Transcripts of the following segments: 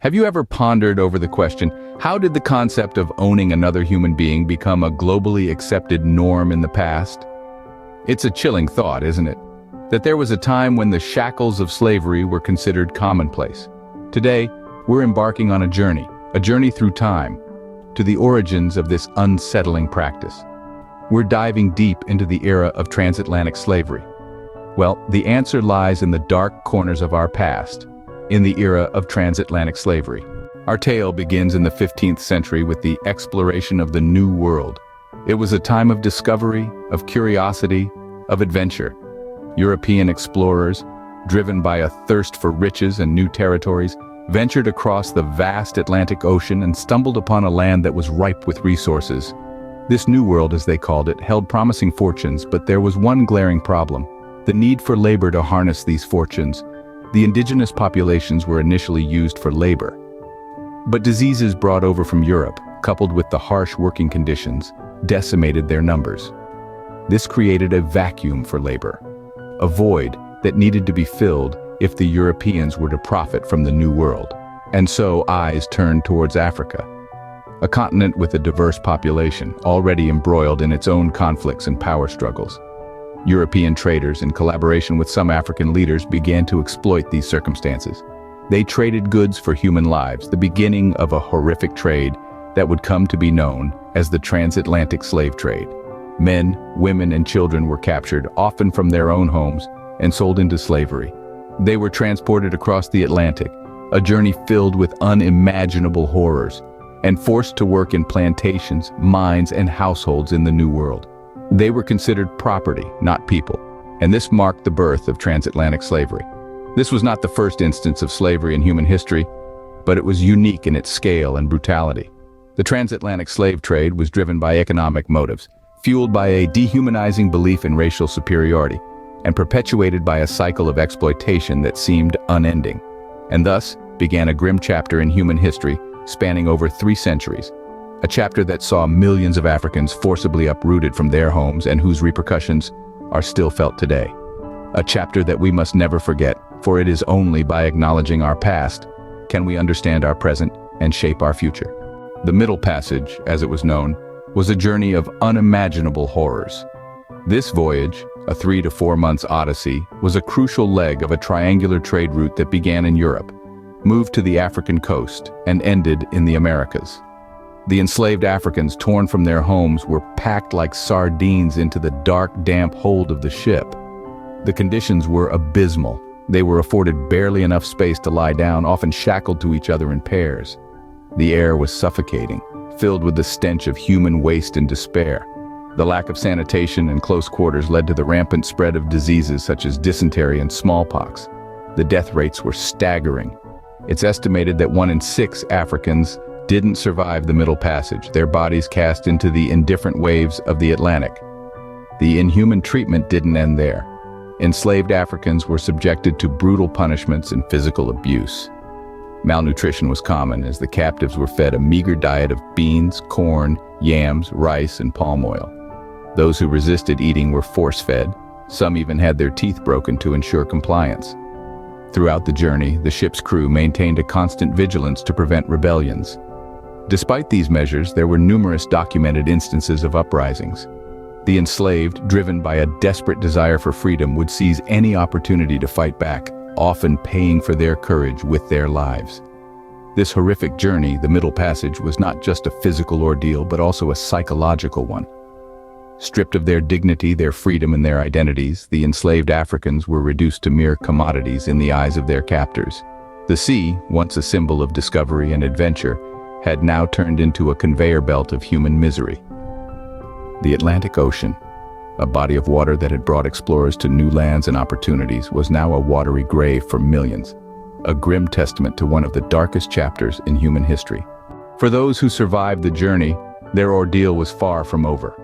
Have you ever pondered over the question, how did the concept of owning another human being become a globally accepted norm in the past? It's a chilling thought, isn't it? That there was a time when the shackles of slavery were considered commonplace. Today, we're embarking on a journey through time, to the origins of this unsettling practice. We're diving deep into the era of transatlantic slavery. Well, the answer lies in the dark corners of our past, in the era of transatlantic slavery. Our tale begins in the 15th century with the exploration of the New World. It was a time of discovery, of curiosity, of adventure. European explorers, driven by a thirst for riches and new territories, ventured across the vast Atlantic Ocean and stumbled upon a land that was ripe with resources. This New World, as they called it, held promising fortunes, but there was one glaring problem: the need for labor to harness these fortunes. The indigenous populations were initially used for labor. But diseases brought over from Europe, coupled with the harsh working conditions, decimated their numbers. This created a vacuum for labor, a void that needed to be filled if the Europeans were to profit from the New World. And so eyes turned towards Africa, a continent with a diverse population, already embroiled in its own conflicts and power struggles. European traders, in collaboration with some African leaders, began to exploit these circumstances. They traded goods for human lives, the beginning of a horrific trade that would come to be known as the transatlantic slave trade. Men, women, and children were captured, often from their own homes, and sold into slavery. They were transported across the Atlantic, a journey filled with unimaginable horrors, and forced to work in plantations, mines, and households in the New World. They were considered property, not people, and this marked the birth of transatlantic slavery. This was not the first instance of slavery in human history, but it was unique in its scale and brutality. The transatlantic slave trade was driven by economic motives, fueled by a dehumanizing belief in racial superiority, and perpetuated by a cycle of exploitation that seemed unending. And thus began a grim chapter in human history spanning over 3 centuries. A chapter that saw millions of Africans forcibly uprooted from their homes and whose repercussions are still felt today. A chapter that we must never forget, for it is only by acknowledging our past can we understand our present and shape our future. The Middle Passage, as it was known, was a journey of unimaginable horrors. This voyage, a 3 to 4 months odyssey, was a crucial leg of a triangular trade route that began in Europe, moved to the African coast, and ended in the Americas. The enslaved Africans, torn from their homes, were packed like sardines into the dark, damp hold of the ship. The conditions were abysmal. They were afforded barely enough space to lie down, often shackled to each other in pairs. The air was suffocating, filled with the stench of human waste and despair. The lack of sanitation and close quarters led to the rampant spread of diseases such as dysentery and smallpox. The death rates were staggering. It's estimated that 1 in 6 Africans didn't survive the Middle Passage, their bodies cast into the indifferent waves of the Atlantic. The inhuman treatment didn't end there. Enslaved Africans were subjected to brutal punishments and physical abuse. Malnutrition was common, as the captives were fed a meager diet of beans, corn, yams, rice, and palm oil. Those who resisted eating were force-fed. Some even had their teeth broken to ensure compliance. Throughout the journey, the ship's crew maintained a constant vigilance to prevent rebellions. Despite these measures, there were numerous documented instances of uprisings. The enslaved, driven by a desperate desire for freedom, would seize any opportunity to fight back, often paying for their courage with their lives. This horrific journey, the Middle Passage, was not just a physical ordeal, but also a psychological one. Stripped of their dignity, their freedom, and their identities, the enslaved Africans were reduced to mere commodities in the eyes of their captors. The sea, once a symbol of discovery and adventure, had now turned into a conveyor belt of human misery. The Atlantic Ocean, a body of water that had brought explorers to new lands and opportunities, was now a watery grave for millions, a grim testament to one of the darkest chapters in human history. For those who survived the journey, their ordeal was far from over.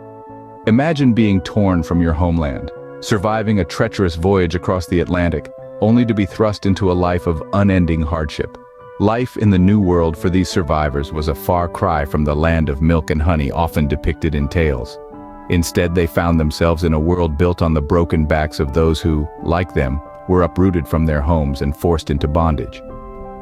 Imagine being torn from your homeland, surviving a treacherous voyage across the Atlantic, only to be thrust into a life of unending hardship. Life in the New World for these survivors was a far cry from the land of milk and honey often depicted in tales. Instead, they found themselves in a world built on the broken backs of those who, like them, were uprooted from their homes and forced into bondage.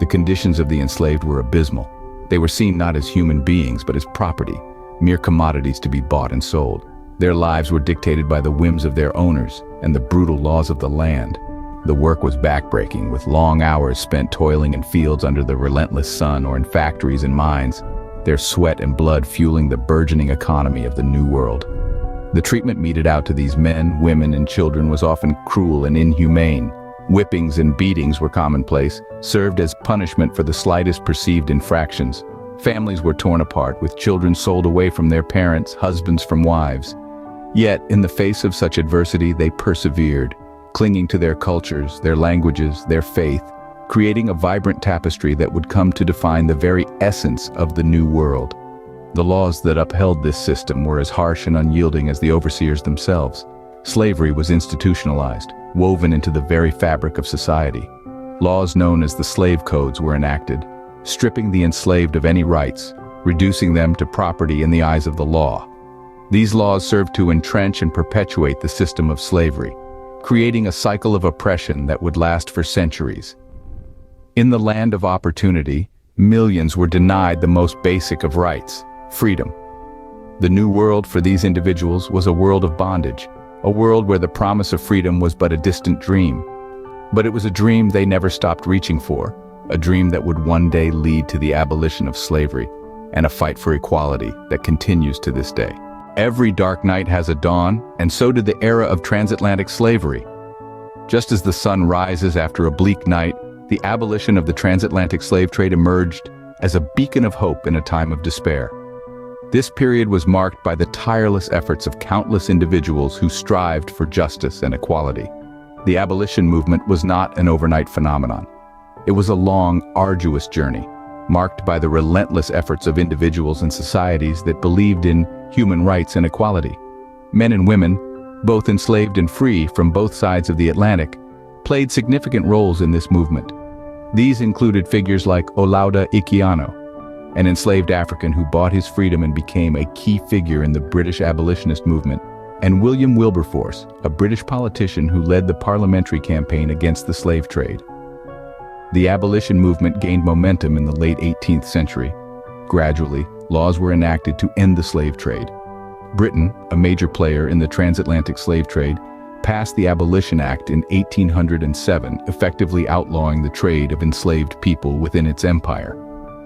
The conditions of the enslaved were abysmal. They were seen not as human beings, but as property, mere commodities to be bought and sold. Their lives were dictated by the whims of their owners and the brutal laws of the land. The work was backbreaking, with long hours spent toiling in fields under the relentless sun or in factories and mines, their sweat and blood fueling the burgeoning economy of the New World. The treatment meted out to these men, women, and children was often cruel and inhumane. Whippings and beatings were commonplace, served as punishment for the slightest perceived infractions. Families were torn apart, with children sold away from their parents, husbands from wives. Yet, in the face of such adversity, they persevered, clinging to their cultures, their languages, their faith, creating a vibrant tapestry that would come to define the very essence of the New World. The laws that upheld this system were as harsh and unyielding as the overseers themselves. Slavery was institutionalized, woven into the very fabric of society. Laws known as the slave codes were enacted, stripping the enslaved of any rights, reducing them to property in the eyes of the law. These laws served to entrench and perpetuate the system of slavery, creating a cycle of oppression that would last for centuries. In the land of opportunity, millions were denied the most basic of rights, freedom. The New World for these individuals was a world of bondage, a world where the promise of freedom was but a distant dream. But it was a dream they never stopped reaching for, a dream that would one day lead to the abolition of slavery, and a fight for equality that continues to this day. Every dark night has a dawn, and so did the era of transatlantic slavery. Just as the sun rises after a bleak night, the abolition of the transatlantic slave trade emerged as a beacon of hope in a time of despair. This period was marked by the tireless efforts of countless individuals who strived for justice and equality. The abolition movement was not an overnight phenomenon. It was a long, arduous journey, marked by the relentless efforts of individuals and societies that believed in human rights and equality. Men and women, both enslaved and free from both sides of the Atlantic, played significant roles in this movement. These included figures like Olaudah Equiano, an enslaved African who bought his freedom and became a key figure in the British abolitionist movement, and William Wilberforce, a British politician who led the parliamentary campaign against the slave trade. The abolition movement gained momentum in the late 18th century. Gradually, laws were enacted to end the slave trade. Britain, a major player in the transatlantic slave trade, passed the Abolition Act in 1807, effectively outlawing the trade of enslaved people within its empire.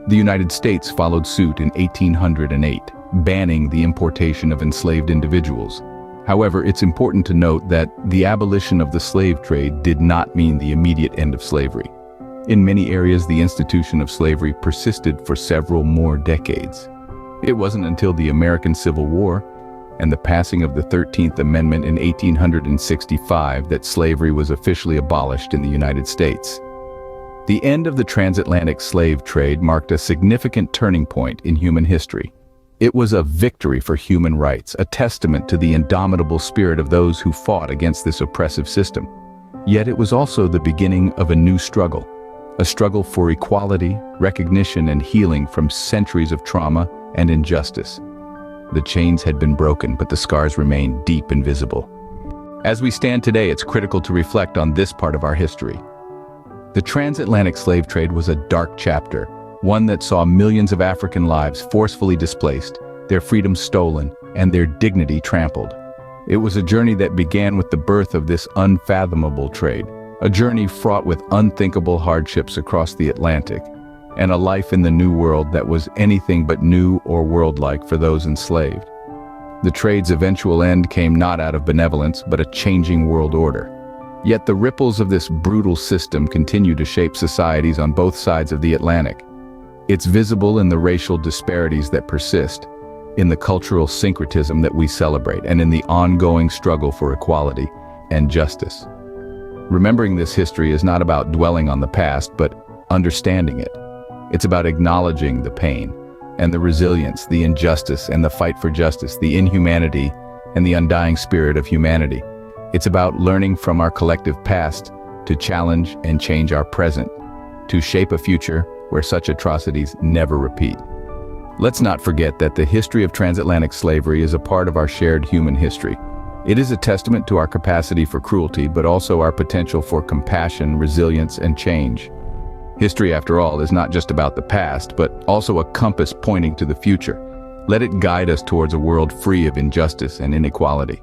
The United States followed suit in 1808, banning the importation of enslaved individuals. However, it's important to note that the abolition of the slave trade did not mean the immediate end of slavery. In many areas, the institution of slavery persisted for several more decades. It wasn't until the American Civil War and the passing of the 13th Amendment in 1865 that slavery was officially abolished in the United States. The end of the transatlantic slave trade marked a significant turning point in human history. It was a victory for human rights, a testament to the indomitable spirit of those who fought against this oppressive system. Yet it was also the beginning of a new struggle, a struggle for equality, recognition, and healing from centuries of trauma and injustice. The chains had been broken, but the scars remained deep and visible. As we stand today, it's critical to reflect on this part of our history. The transatlantic slave trade was a dark chapter, one that saw millions of African lives forcefully displaced, their freedom stolen, and their dignity trampled. It was a journey that began with the birth of this unfathomable trade, a journey fraught with unthinkable hardships across the Atlantic, and a life in the New World that was anything but new or world-like for those enslaved. The trade's eventual end came not out of benevolence, but a changing world order. Yet the ripples of this brutal system continue to shape societies on both sides of the Atlantic. It's visible in the racial disparities that persist, in the cultural syncretism that we celebrate, and in the ongoing struggle for equality and justice. Remembering this history is not about dwelling on the past, but understanding it. It's about acknowledging the pain and the resilience, the injustice and the fight for justice, the inhumanity and the undying spirit of humanity. It's about learning from our collective past to challenge and change our present, to shape a future where such atrocities never repeat. Let's not forget that the history of transatlantic slavery is a part of our shared human history. It is a testament to our capacity for cruelty, but also our potential for compassion, resilience, and change. History, after all, is not just about the past, but also a compass pointing to the future. Let it guide us towards a world free of injustice and inequality.